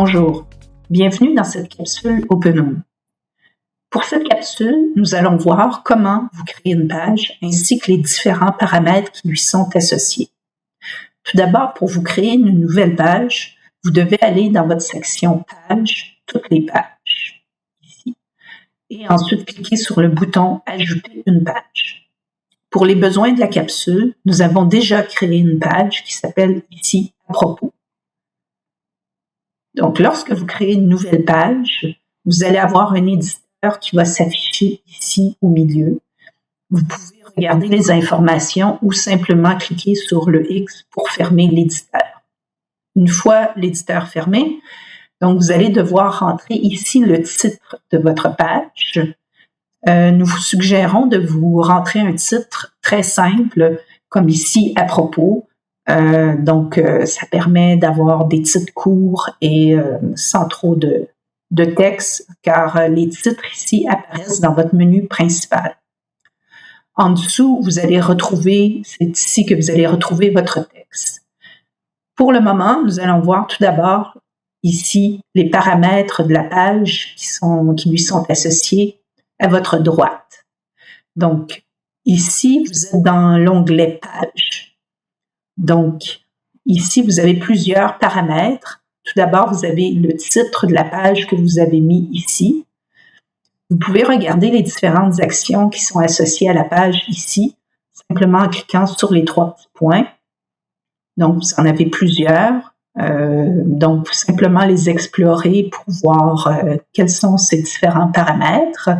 Bonjour, bienvenue dans cette capsule OpenHome. Pour cette capsule, nous allons voir comment vous créez une page ainsi que les différents paramètres qui lui sont associés. Tout d'abord, pour vous créer une nouvelle page, vous devez aller dans votre section Pages, toutes les pages, ici, et ensuite cliquer sur le bouton Ajouter une page. Pour les besoins de la capsule, nous avons déjà créé une page qui s'appelle ici « À propos ». Donc, lorsque vous créez une nouvelle page, vous allez avoir un éditeur qui va s'afficher ici au milieu. Vous pouvez regarder les informations ou simplement cliquer sur le X pour fermer l'éditeur. Une fois l'éditeur fermé, donc vous allez devoir rentrer ici le titre de votre page. Nous vous suggérons de vous rentrer un titre très simple, comme ici « À propos ». Ça permet d'avoir des titres courts et sans trop de texte, car les titres ici apparaissent dans votre menu principal. En dessous, c'est ici que vous allez retrouver votre texte. Pour le moment, nous allons voir tout d'abord ici les paramètres de la page qui lui sont associés à votre droite. Donc, ici, vous êtes dans l'onglet « Pages ». Donc, ici, vous avez plusieurs paramètres. Tout d'abord, vous avez le titre de la page que vous avez mis ici. Vous pouvez regarder les différentes actions qui sont associées à la page ici, simplement en cliquant sur les trois petits points. Donc, vous en avez plusieurs. Donc, vous simplement les explorer pour voir quels sont ces différents paramètres.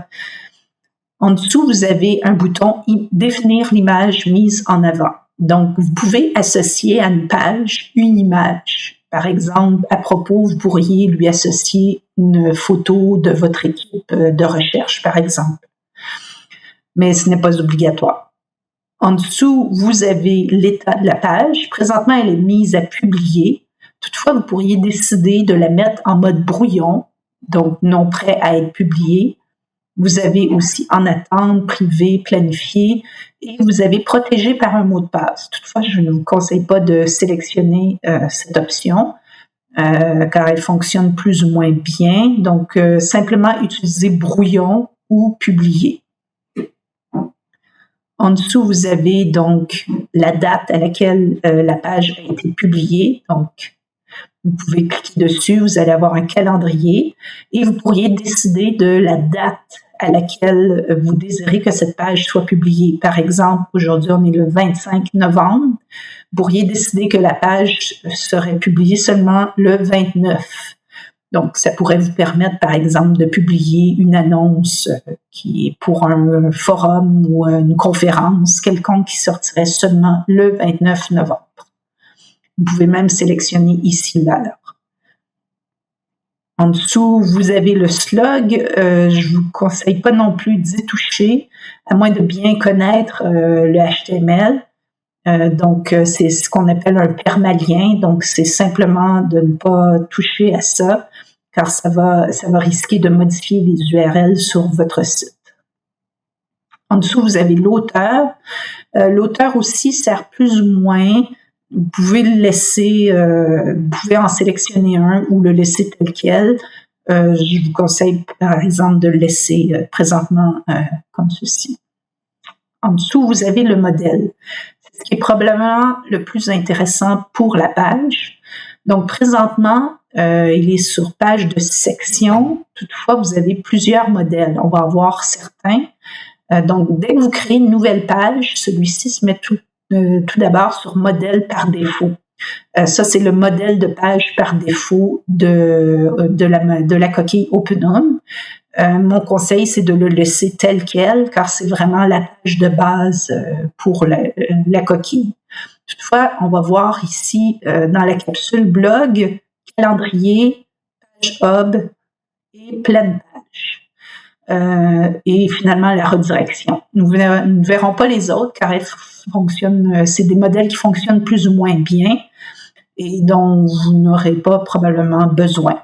En dessous, vous avez un bouton « Définir l'image mise en avant ». Donc, vous pouvez associer à une page une image. Par exemple, à propos, vous pourriez lui associer une photo de votre équipe de recherche, par exemple. Mais ce n'est pas obligatoire. En dessous, vous avez l'état de la page. Présentement, elle est mise à publier. Toutefois, vous pourriez décider de la mettre en mode brouillon, donc non prêt à être publiée. Vous avez aussi en attente, privé, planifié, et vous avez protégé par un mot de passe. Toutefois, je ne vous conseille pas de sélectionner cette option, car elle fonctionne plus ou moins bien. Donc, simplement utiliser brouillon ou publier. En dessous, vous avez donc la date à laquelle la page a été publiée. Donc, vous pouvez cliquer dessus, vous allez avoir un calendrier et vous pourriez décider de la date à laquelle vous désirez que cette page soit publiée. Par exemple, aujourd'hui, on est le 25 novembre. Vous pourriez décider que la page serait publiée seulement le 29. Donc, ça pourrait vous permettre, par exemple, de publier une annonce qui est pour un forum ou une conférence quelconque qui sortirait seulement le 29 novembre. Vous pouvez même sélectionner ici l'heure. En dessous, vous avez le slug. Je vous conseille pas non plus d'y toucher, à moins de bien connaître le HTML. Donc, c'est ce qu'on appelle un permalien. Donc, c'est simplement de ne pas toucher à ça, car ça va risquer de modifier les URL sur votre site. En dessous, vous avez l'auteur. L'auteur aussi sert plus ou moins. Vous pouvez le laisser, vous pouvez en sélectionner un ou le laisser tel quel. Je vous conseille, par exemple, de le laisser présentement comme ceci. En dessous, vous avez le modèle. C'est ce qui est probablement le plus intéressant pour la page. Donc, présentement, il est sur page de section. Toutefois, vous avez plusieurs modèles. On va en voir certains. Donc, dès que vous créez une nouvelle page, celui-ci se met tout d'abord sur modèle par défaut. Ça, c'est le modèle de page par défaut de la coquille OpenHome. Mon conseil, c'est de le laisser tel quel, car c'est vraiment la page de base pour la coquille. Toutefois, on va voir ici dans la capsule blog, calendrier, page hub et pleine page. Et finalement la redirection. Nous ne verrons pas les autres car c'est des modèles qui fonctionnent plus ou moins bien et dont vous n'aurez pas probablement besoin.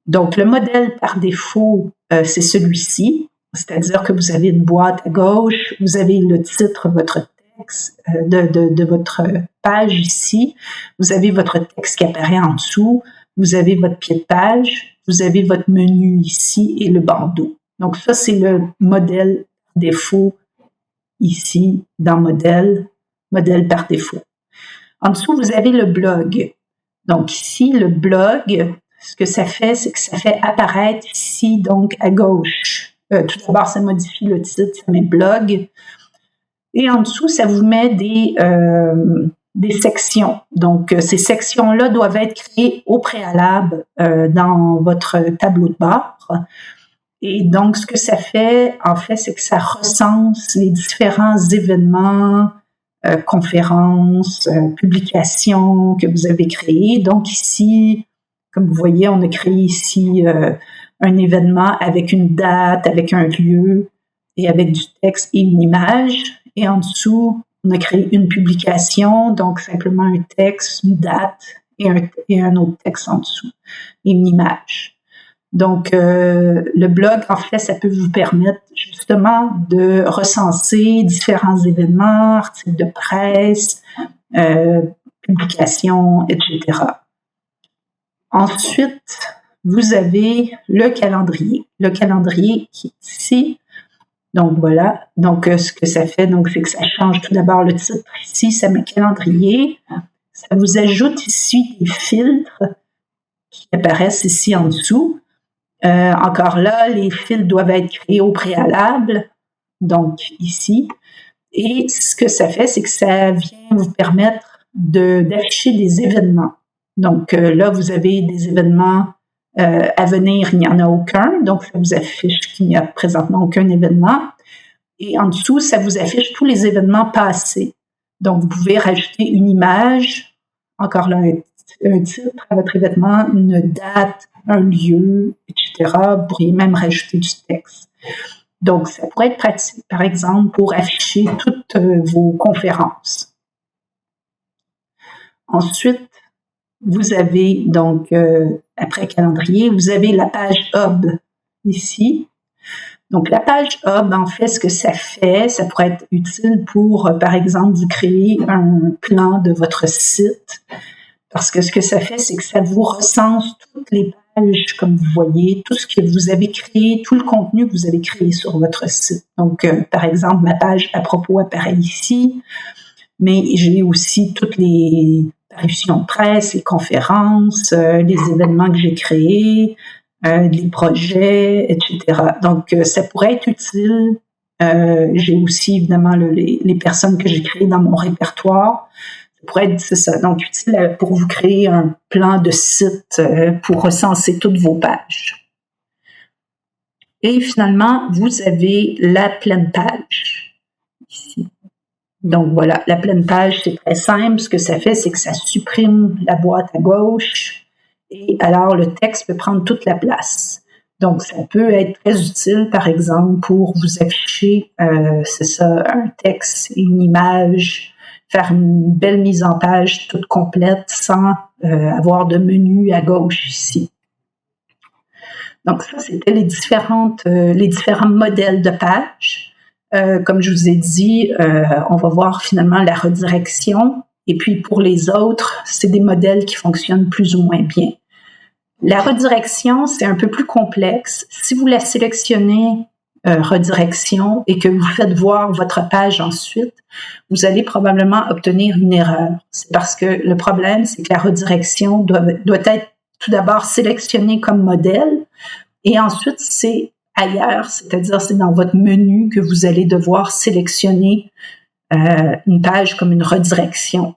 Donc, le modèle par défaut, c'est celui-ci, c'est-à-dire que vous avez une boîte à gauche, vous avez le titre, votre texte de votre page ici, vous avez votre texte qui apparaît en dessous, vous avez votre pied de page, vous avez votre menu ici et le bandeau. Donc ça, c'est le modèle défaut ici dans modèle par défaut. En dessous, vous avez le blog. Donc ici, le blog, ce que ça fait, c'est que ça fait apparaître ici, donc à gauche. Tout d'abord, ça modifie le titre, ça met blog. Et en dessous, ça vous met des sections. Donc, ces sections-là doivent être créées au préalable dans votre tableau de bord. Et donc, ce que ça fait, en fait, c'est que ça recense les différents événements, conférences, publications que vous avez créées. Donc, ici, comme vous voyez, on a créé ici un événement avec une date, avec un lieu et avec du texte et une image. Et en dessous, on a créé une publication, donc simplement un texte, une date et un autre texte en dessous, et une image. Donc, le blog, en fait, ça peut vous permettre justement de recenser différents événements, articles de presse, publications, etc. Ensuite, vous avez le calendrier. Le calendrier qui est ici. Donc, voilà. Donc, ce que ça fait, donc, c'est que ça change tout d'abord le titre. Ici, ça met calendrier. Ça vous ajoute ici des filtres qui apparaissent ici en dessous. Encore là, les fils doivent être créés au préalable. Donc, ici. Et ce que ça fait, c'est que ça vient vous permettre d'afficher des événements. Donc, là, vous avez des événements à venir, il n'y en a aucun. Donc, ça vous affiche qu'il n'y a présentement aucun événement. Et en dessous, ça vous affiche tous les événements passés. Donc, vous pouvez rajouter une image, encore là, un titre à votre événement, une date, un lieu, etc. Vous pourriez même rajouter du texte. Donc, ça pourrait être pratique, par exemple, pour afficher toutes vos conférences. Ensuite, vous avez donc, après calendrier, vous avez la page Hub ici. Donc, la page Hub, en fait, ce que ça fait, ça pourrait être utile pour, par exemple, vous créer un plan de votre site. Parce que ce que ça fait, c'est que ça vous recense toutes les pages, comme vous voyez, tout ce que vous avez créé, tout le contenu que vous avez créé sur votre site. Donc, par exemple, ma page à propos apparaît ici, mais j'ai aussi toutes les parutions de presse, les conférences, les événements que j'ai créés, les projets, etc. Donc, ça pourrait être utile. J'ai aussi, évidemment, les personnes que j'ai créées dans mon répertoire. Ça pourrait être, c'est ça, donc utile pour vous créer un plan de site pour recenser toutes vos pages. Et finalement, vous avez la pleine page ici. Donc voilà, la pleine page, c'est très simple. Ce que ça fait, c'est que ça supprime la boîte à gauche et alors le texte peut prendre toute la place. Donc ça peut être très utile, par exemple, pour vous afficher, c'est ça, un texte et une image, faire une belle mise en page toute complète sans avoir de menu à gauche ici. Donc ça, c'était les différents modèles de pages. Comme je vous ai dit, on va voir finalement la redirection. Et puis pour les autres, c'est des modèles qui fonctionnent plus ou moins bien. La redirection, c'est un peu plus complexe. Si vous la sélectionnez redirection et que vous faites voir votre page ensuite, vous allez probablement obtenir une erreur. C'est parce que le problème, c'est que la redirection doit être tout d'abord sélectionnée comme modèle et ensuite c'est ailleurs, c'est-à-dire c'est dans votre menu que vous allez devoir sélectionner une page comme une redirection.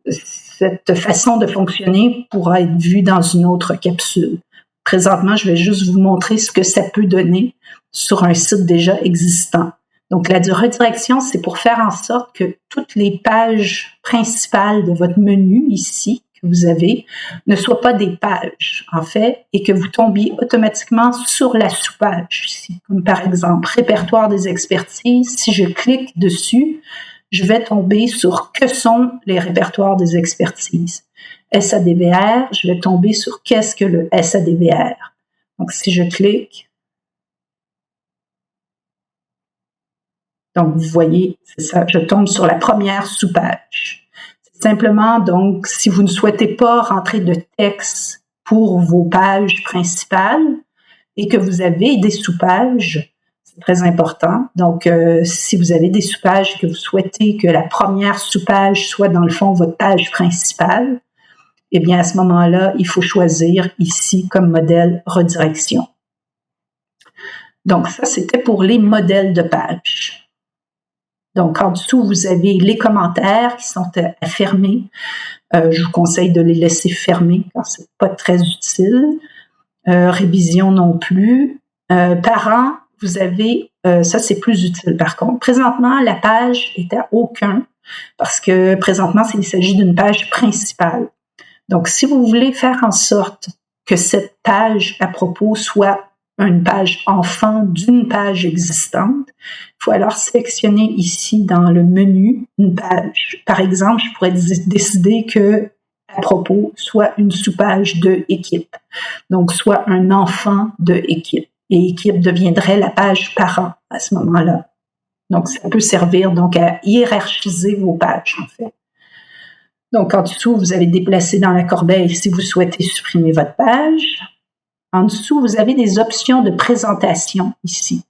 Cette façon de fonctionner pourra être vue dans une autre capsule. Présentement, je vais juste vous montrer ce que ça peut donner sur un site déjà existant. Donc, la redirection, c'est pour faire en sorte que toutes les pages principales de votre menu ici, que vous avez, ne soient pas des pages, en fait, et que vous tombiez automatiquement sur la sous-page ici. Comme par exemple, répertoire des expertises. Si je clique dessus, je vais tomber sur que sont les répertoires des expertises. SADVR, je vais tomber sur qu'est-ce que le SADVR. Donc, si je clique, donc vous voyez, c'est ça, je tombe sur la première sous-page. C'est simplement, donc, si vous ne souhaitez pas rentrer de texte pour vos pages principales et que vous avez des sous-pages, c'est très important. Donc, si vous avez des sous-pages et que vous souhaitez que la première sous-page soit dans le fond votre page principale, eh bien, à ce moment-là, il faut choisir ici comme modèle redirection. Donc, ça, c'était pour les modèles de pages. Donc, en dessous, vous avez les commentaires qui sont à fermer. Je vous conseille de les laisser fermer car c'est pas très utile. Révision non plus. Parents, vous avez, ça c'est plus utile par contre. Présentement, la page est à aucun parce que présentement, il s'agit d'une page principale. Donc, si vous voulez faire en sorte que cette page à propos soit une page enfant d'une page existante, il faut alors sélectionner ici dans le menu une page. Par exemple, je pourrais décider que à propos soit une sous-page de équipe. Donc, soit un enfant de équipe. Et équipe deviendrait la page parent à ce moment-là. Donc, ça peut servir donc à hiérarchiser vos pages, en fait. Donc, en dessous, vous avez déplacé dans la corbeille si vous souhaitez supprimer votre page. En dessous, vous avez des options de présentation ici.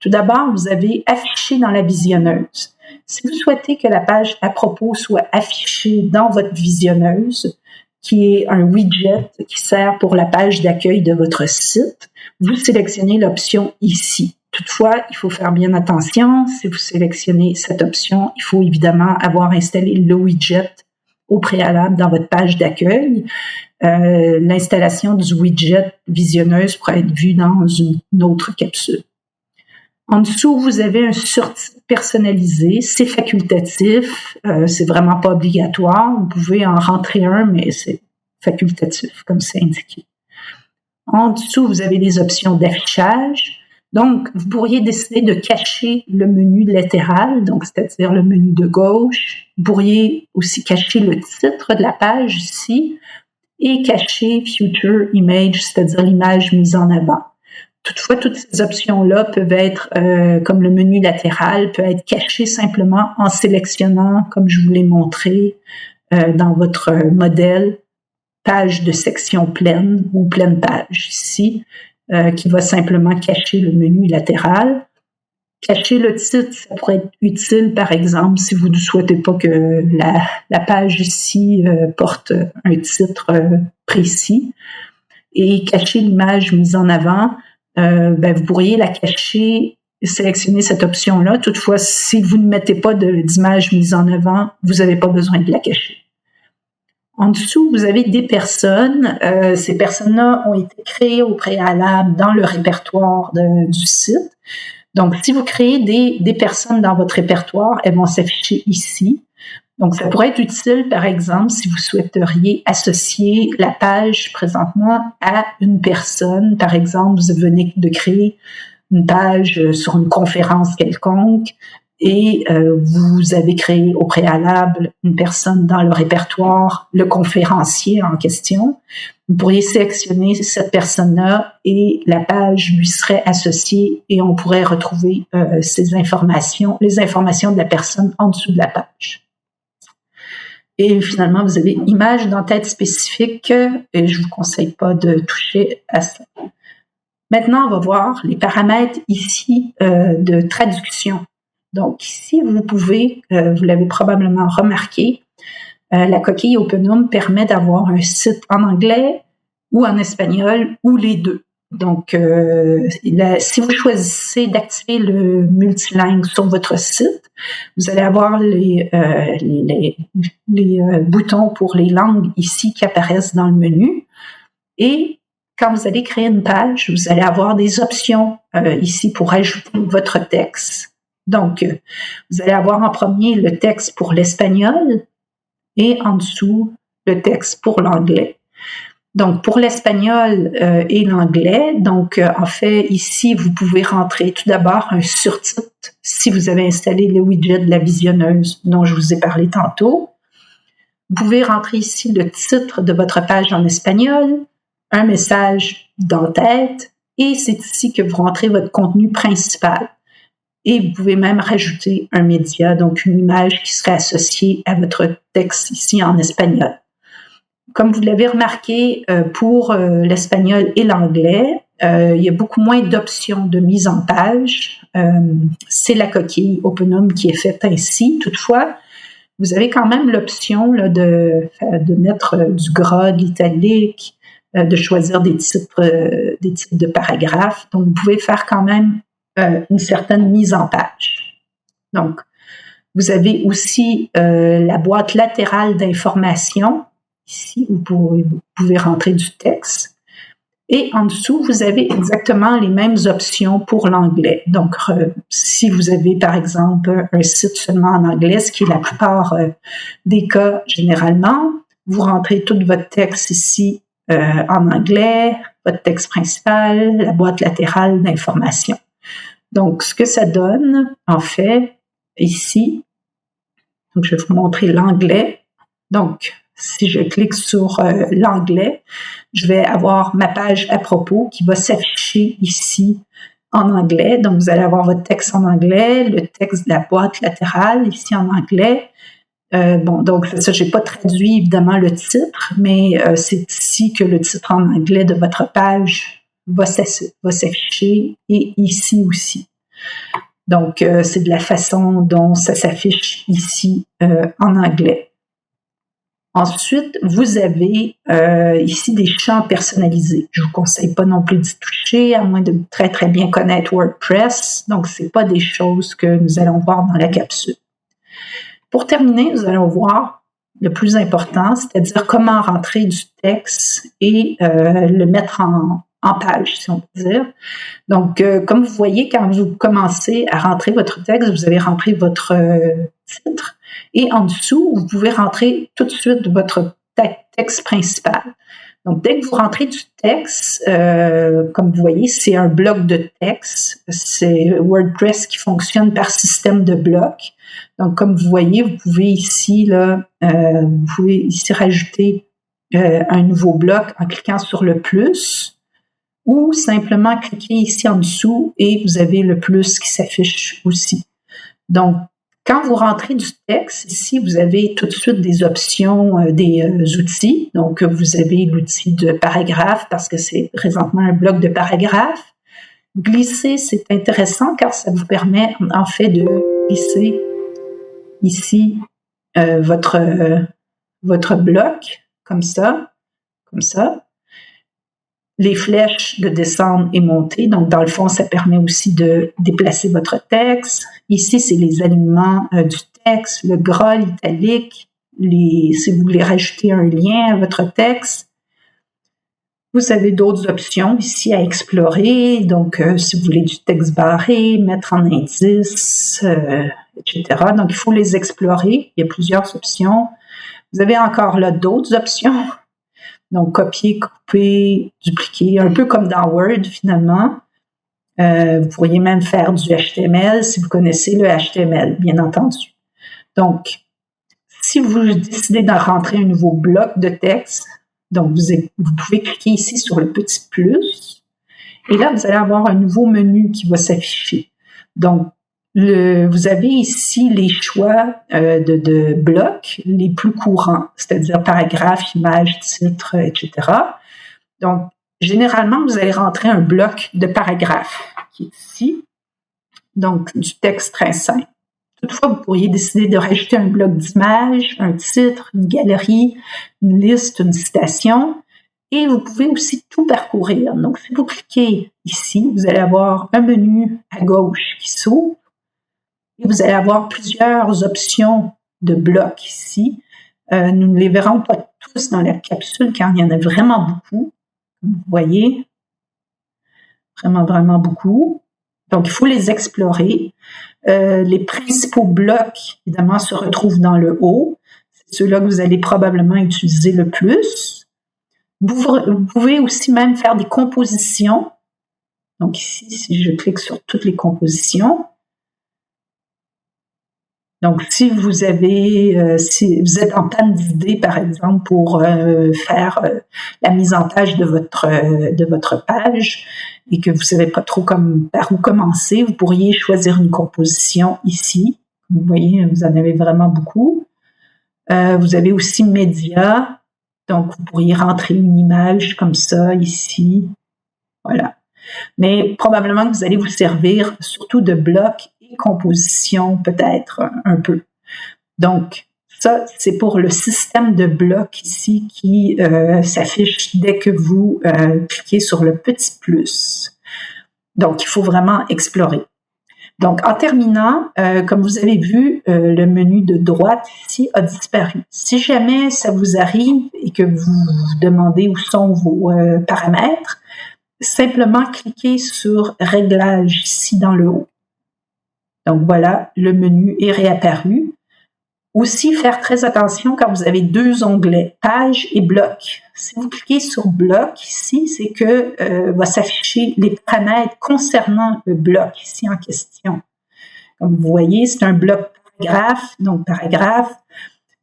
Tout d'abord, vous avez afficher dans la visionneuse. Si vous souhaitez que la page à propos soit affichée dans votre visionneuse, qui est un widget qui sert pour la page d'accueil de votre site, vous sélectionnez l'option ici. Toutefois, il faut faire bien attention. Si vous sélectionnez cette option, il faut évidemment avoir installé le widget au préalable dans votre page d'accueil. L'installation du widget visionneuse pourrait être vue dans une autre capsule. En dessous, vous avez un surtitre personnalisé. C'est facultatif. C'est vraiment pas obligatoire. Vous pouvez en rentrer un, mais c'est facultatif, comme c'est indiqué. En dessous, vous avez les options d'affichage. Donc, vous pourriez décider de cacher le menu latéral, donc c'est-à-dire le menu de gauche. Vous pourriez aussi cacher le titre de la page ici et cacher Future Image, c'est-à-dire l'image mise en avant. Toutefois, toutes ces options-là peuvent être, comme le menu latéral, peut être caché simplement en sélectionnant, comme je vous l'ai montré, dans votre modèle, page de section pleine ou pleine page ici, qui va simplement cacher le menu latéral. Cacher le titre, ça pourrait être utile, par exemple, si vous ne souhaitez pas que la page ici porte un titre précis. Et cacher l'image mise en avant, vous pourriez la cacher et sélectionner cette option-là. Toutefois, si vous ne mettez pas d'image mise en avant, vous n'avez pas besoin de la cacher. En dessous, vous avez des personnes. Ces personnes-là ont été créées au préalable dans le répertoire du site. Donc, si vous créez des personnes dans votre répertoire, elles vont s'afficher ici. Donc, ça pourrait être utile, par exemple, si vous souhaiteriez associer la page présentement à une personne. Par exemple, vous venez de créer une page sur une conférence quelconque et vous avez créé au préalable une personne dans le répertoire, le conférencier en question. Vous pourriez sélectionner cette personne-là et la page lui serait associée et on pourrait retrouver ces informations, les informations de la personne en dessous de la page. Et finalement, vous avez image d'entête spécifique et je vous conseille pas de toucher à ça. Maintenant, on va voir les paramètres ici de traduction. Donc ici, vous pouvez, vous l'avez probablement remarqué, la coquille OpenHome permet d'avoir un site en anglais ou en espagnol ou les deux. Donc, si vous choisissez d'activer le multilingue sur votre site, vous allez avoir les boutons pour les langues ici qui apparaissent dans le menu. Et quand vous allez créer une page, vous allez avoir des options ici pour ajouter votre texte. Donc, vous allez avoir en premier le texte pour l'espagnol et en dessous le texte pour l'anglais. Donc, pour l'espagnol et l'anglais, donc en fait, ici, vous pouvez rentrer tout d'abord un surtitre si vous avez installé le widget de la visionneuse dont je vous ai parlé tantôt. Vous pouvez rentrer ici le titre de votre page en espagnol, un message d'entête, et c'est ici que vous rentrez votre contenu principal. Et vous pouvez même rajouter un média, donc une image qui serait associée à votre texte ici en espagnol. comme vous l'avez remarqué, pour l'espagnol et l'anglais, il y a beaucoup moins d'options de mise en page. C'est la coquille Openum qui est faite ainsi. Toutefois, vous avez quand même l'option là, de mettre du gras, de l'italique, de choisir des types de paragraphes. Donc, vous pouvez faire quand même une certaine mise en page. Donc, vous avez aussi la boîte latérale d'information. Ici, vous pouvez rentrer du texte. Et en dessous, vous avez exactement les mêmes options pour l'anglais. Donc, si vous avez, par exemple, un site seulement en anglais, ce qui est la plupart des cas généralement, vous rentrez tout votre texte ici en anglais, votre texte principal, la boîte latérale d'information. Donc, ce que ça donne, en fait, ici, donc je vais vous montrer l'anglais. Donc, si je clique sur l'anglais, je vais avoir ma page à propos qui va s'afficher ici en anglais. Donc, vous allez avoir votre texte en anglais, le texte de la boîte latérale ici en anglais. Donc ça, j'ai pas traduit évidemment le titre, mais c'est ici que le titre en anglais de votre page va s'afficher et ici aussi. Donc, c'est de la façon dont ça s'affiche ici en anglais. Ensuite, vous avez ici des champs personnalisés. Je vous conseille pas non plus d'y toucher, à moins de très, très bien connaître WordPress. Donc, c'est pas des choses que nous allons voir dans la capsule. Pour terminer, nous allons voir le plus important, c'est-à-dire comment rentrer du texte et le mettre en page, si on peut dire. Donc, comme vous voyez, quand vous commencez à rentrer votre texte, vous allez rentrer votre titre. Et en dessous, vous pouvez rentrer tout de suite votre texte principal. Donc, dès que vous rentrez du texte, comme vous voyez, c'est un bloc de texte. C'est WordPress qui fonctionne par système de blocs. Donc, comme vous voyez, vous pouvez ici rajouter un nouveau bloc en cliquant sur le plus ou simplement cliquer ici en dessous et vous avez le plus qui s'affiche aussi. Donc, quand vous rentrez du texte, ici, vous avez tout de suite des options, des outils. Donc, vous avez l'outil de paragraphe parce que c'est présentement un bloc de paragraphe. Glisser, c'est intéressant car ça vous permet en fait de glisser ici votre bloc, comme ça. Les flèches de descendre et monter. Donc, dans le fond, ça permet aussi de déplacer votre texte. Ici, c'est les alignements du texte, le gras, l'italique, si vous voulez rajouter un lien à votre texte. Vous avez d'autres options ici à explorer. Donc, si vous voulez du texte barré, mettre en indice, etc. Donc, il faut les explorer. Il y a plusieurs options. Vous avez encore là d'autres options. Donc, copier, couper, dupliquer, un peu comme dans Word, finalement. Vous pourriez même faire du HTML si vous connaissez le HTML, bien entendu. Donc, si vous décidez d'en rentrer un nouveau bloc de texte, donc vous pouvez cliquer ici sur le petit plus. Et là, vous allez avoir un nouveau menu qui va s'afficher. Donc, vous avez ici les choix de blocs les plus courants, c'est-à-dire paragraphe, image, titre, etc. Donc, généralement, vous allez rentrer un bloc de paragraphe qui est ici, donc du texte très simple. Toutefois, vous pourriez décider de rajouter un bloc d'images, un titre, une galerie, une liste, une citation. Et vous pouvez aussi tout parcourir. Donc, si vous cliquez ici, vous allez avoir un menu à gauche qui s'ouvre. Et vous allez avoir plusieurs options de blocs ici. Nous ne les verrons pas tous dans la capsule car il y en a vraiment beaucoup. Vous voyez, vraiment, vraiment beaucoup. Donc, il faut les explorer. Les principaux blocs, évidemment, se retrouvent dans le haut. C'est ceux-là que vous allez probablement utiliser le plus. Vous pouvez aussi même faire des compositions. Donc, ici, si je clique sur toutes les compositions, donc, si vous êtes en panne d'idées, par exemple, pour faire la mise en page de votre page et que vous ne savez pas trop par où commencer, vous pourriez choisir une composition ici. Vous voyez, vous en avez vraiment beaucoup. Vous avez aussi médias. Donc, vous pourriez rentrer une image comme ça ici. Voilà. Mais probablement que vous allez vous servir surtout de blocs et compositions, peut-être un peu. Donc, ça, c'est pour le système de blocs ici qui s'affiche dès que vous cliquez sur le petit plus. Donc, il faut vraiment explorer. Donc, en terminant, comme vous avez vu, le menu de droite ici a disparu. Si jamais ça vous arrive et que vous vous demandez où sont vos paramètres, simplement cliquez sur « Réglages » ici dans le haut. Donc voilà, le menu est réapparu. Aussi, faire très attention quand vous avez deux onglets, page et bloc. Si vous cliquez sur bloc ici, c'est que va s'afficher les paramètres concernant le bloc ici en question. Comme vous voyez, c'est un bloc paragraphe, donc paragraphe,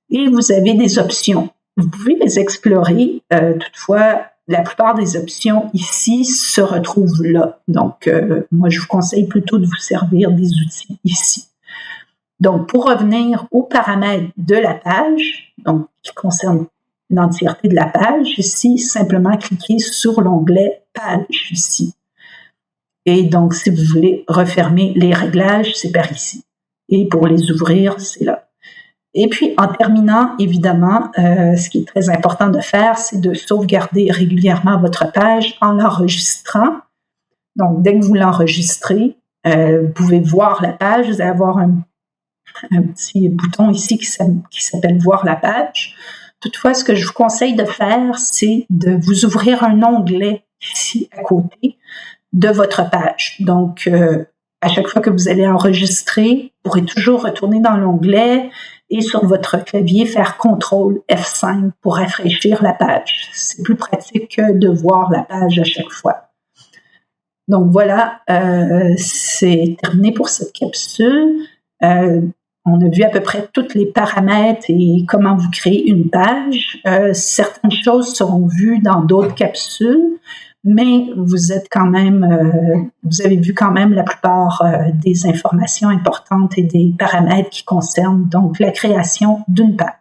et vous avez des options. Vous pouvez les explorer, toutefois, la plupart des options ici se retrouvent là. Donc, moi, je vous conseille plutôt de vous servir des outils ici. Donc, pour revenir aux paramètres de la page, donc qui concernent l'entièreté de la page, ici, simplement cliquez sur l'onglet « Page » ici. Et donc, si vous voulez refermer les réglages, c'est par ici. Et pour les ouvrir, c'est là. Et puis, en terminant, évidemment, ce qui est très important de faire, c'est de sauvegarder régulièrement votre page en l'enregistrant. Donc, dès que vous l'enregistrez, vous pouvez voir la page. Vous allez avoir un petit bouton ici qui s'appelle « Voir la page ». Toutefois, ce que je vous conseille de faire, c'est de vous ouvrir un onglet ici à côté de votre page. Donc, à chaque fois que vous allez enregistrer, vous pourrez toujours retourner dans l'onglet et sur votre clavier faire CTRL F5 pour rafraîchir la page. C'est plus pratique que de voir la page à chaque fois. Donc voilà, c'est terminé pour cette capsule. On a vu à peu près tous les paramètres et comment vous créez une page. Certaines choses seront vues dans d'autres capsules, mais vous êtes quand même, vous avez vu quand même la plupart des informations importantes et des paramètres qui concernent donc la création d'une page.